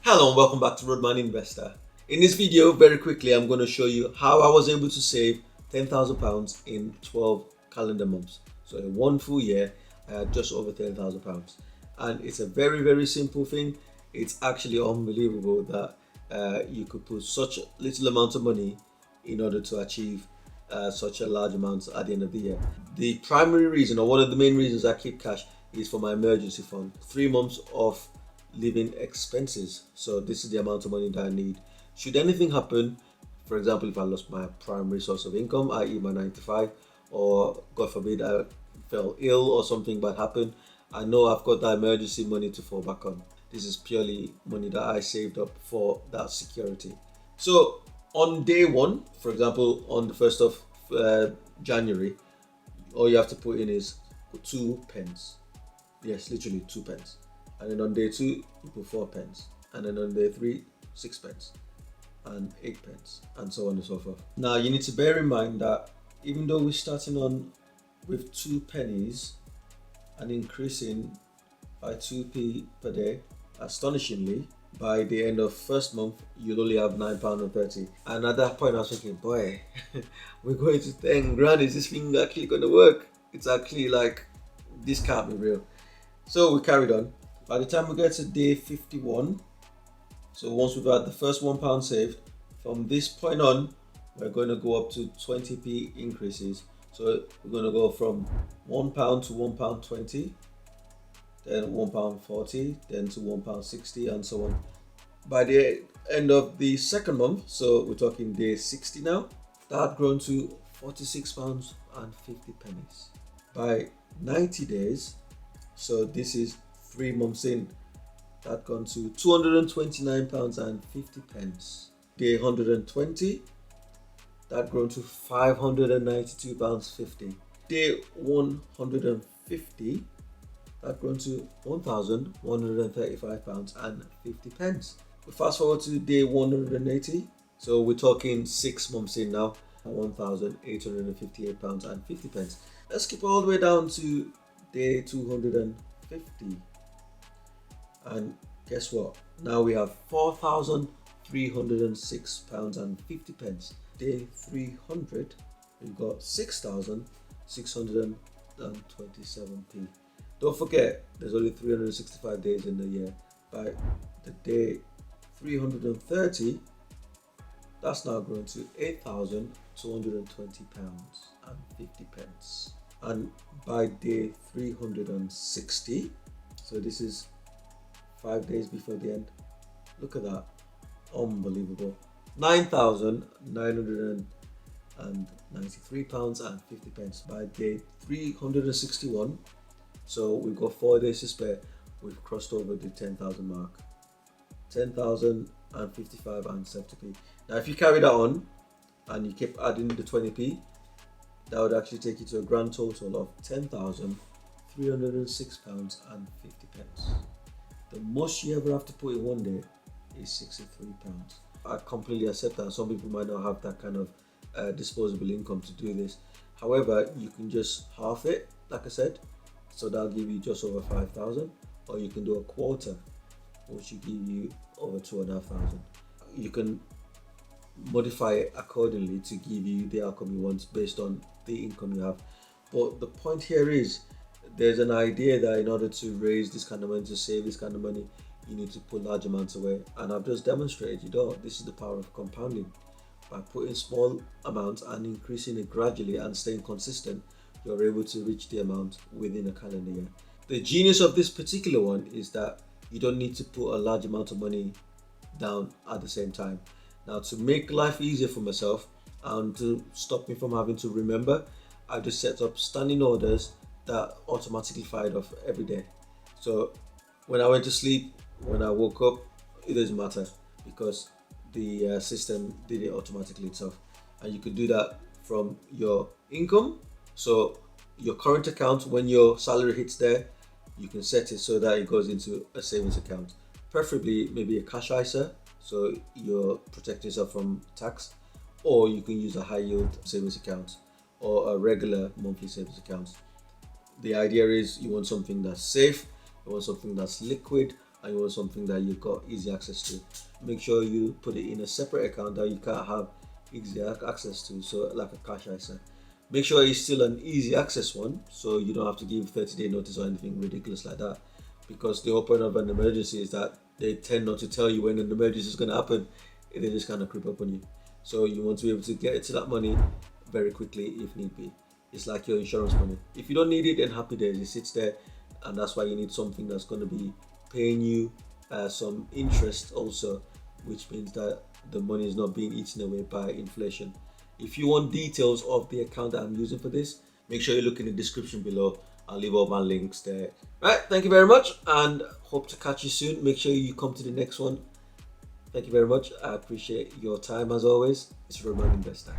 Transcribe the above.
Hello and welcome back to Roadman Investor. In this video, very quickly, I'm going to show you how I was able to save £10,000 in 12 calendar months. So in one full year, I had just over £10,000. And it's a very simple thing. It's actually unbelievable that you could put such a little amount of money in order to achieve such a large amount at the end of the year. The primary reason, or one of the main reasons I keep cash, is for my emergency fund. 3 months of living expenses. So this is the amount of money that I need should anything happen. For example, if I lost my primary source of income, i.e. my 9 to 5, or God forbid I fell ill or something bad happened, I know I've got that emergency money to fall back on. This is purely money that I saved up for that security. So on day one, for example, on the 1st of January, all you have to put in is 2 pence. Yes, literally 2 pence. And then on day 2, you put 4 pence. And then on day 3, 6 pence. And 8 pence. And so on and so forth. Now, you need to bear in mind that even though we're starting on with 2 pennies and increasing by 2p per day, astonishingly, by the end of first month, you'll only have £9.30. And at that point, I was thinking, boy, we're going to 10 grand. Is this thing actually going to work? It's actually like, this can't be real. So we carried on. By the time we get to day 51, so once we've had the first £1 saved, from this point on, we're going to go up to 20p increases. So we're going to go from £1 to £1.20, then £1.40, then to £1.60, and so on. By the end of the second month, so we're talking day 60 now, that had grown to £46.50. By 90 days, so this is 3 months in, that gone to £229.50. Day 120, that grown to £592.50. Day 150, that grown to £1,135.50. We fast forward to day 180, so we're talking 6 months in now, £1,858.50. Let's skip all the way down to day 250. And guess what? Now we have £4,306.50. Day 300, we've got 6,627p. Don't forget, there's only 365 days in the year. By the day 330, that's now grown to £8,220.50. And by day 360, so this is 5 days before the end. Look at that. Unbelievable. £9,993.50 by day 361. So we've got 4 days to spare. We've crossed over the 10,000 mark. 10,055.70p. Now, if you carry that on and you keep adding the 20p, that would actually take you to a grand total of £10,306.50. The most you ever have to put in one day is £63. I completely accept that some people might not have that kind of disposable income to do this. However, you can just half it, like I said, so that'll give you just over 5,000, or you can do a quarter, which will give you over 2,500. You can modify it accordingly to give you the outcome you want based on the income you have. But the point here is, there's an idea that in order to raise this kind of money, to save this kind of money, you need to put large amounts away. And I've just demonstrated you don't. This is the power of compounding. By putting small amounts and increasing it gradually and staying consistent, you're able to reach the amount within a calendar year. The genius of this particular one is that you don't need to put a large amount of money down at the same time. Now, to make life easier for myself and to stop me from having to remember, I just set up standing orders that automatically fired off every day. So when I went to sleep, when I woke up, it doesn't matter because the system did it automatically itself. And you could do that from your income. So your current account, when your salary hits there, you can set it so that it goes into a savings account, preferably maybe a cash ISA, so you're protecting yourself from tax, or you can use a high yield savings account or a regular monthly savings account. The idea is you want something that's safe, you want something that's liquid, and you want something that you've got easy access to, make sure you put it in a separate account that you can't have easy access to, so like a cash ISA. Make sure it's still an easy access one, so you don't have to give 30-day notice or anything ridiculous like that, because the whole point of an emergency is that they tend not to tell you when an emergency is going to happen. They just kind of creep up on you. So you want to be able to get to that money very quickly if need be. It's like your insurance money. If you don't need it, then happy days, it sits there, and that's why you need something that's going to be paying you some interest also, which means that the money is not being eaten away by inflation. If you want details of the account that I'm using for this, make sure you look in the description below. I'll leave all my links there. Right, thank you very much, and hope to catch you soon. Make sure you come to the next one. Thank you very much. I appreciate your time as always. It's Roman Investor.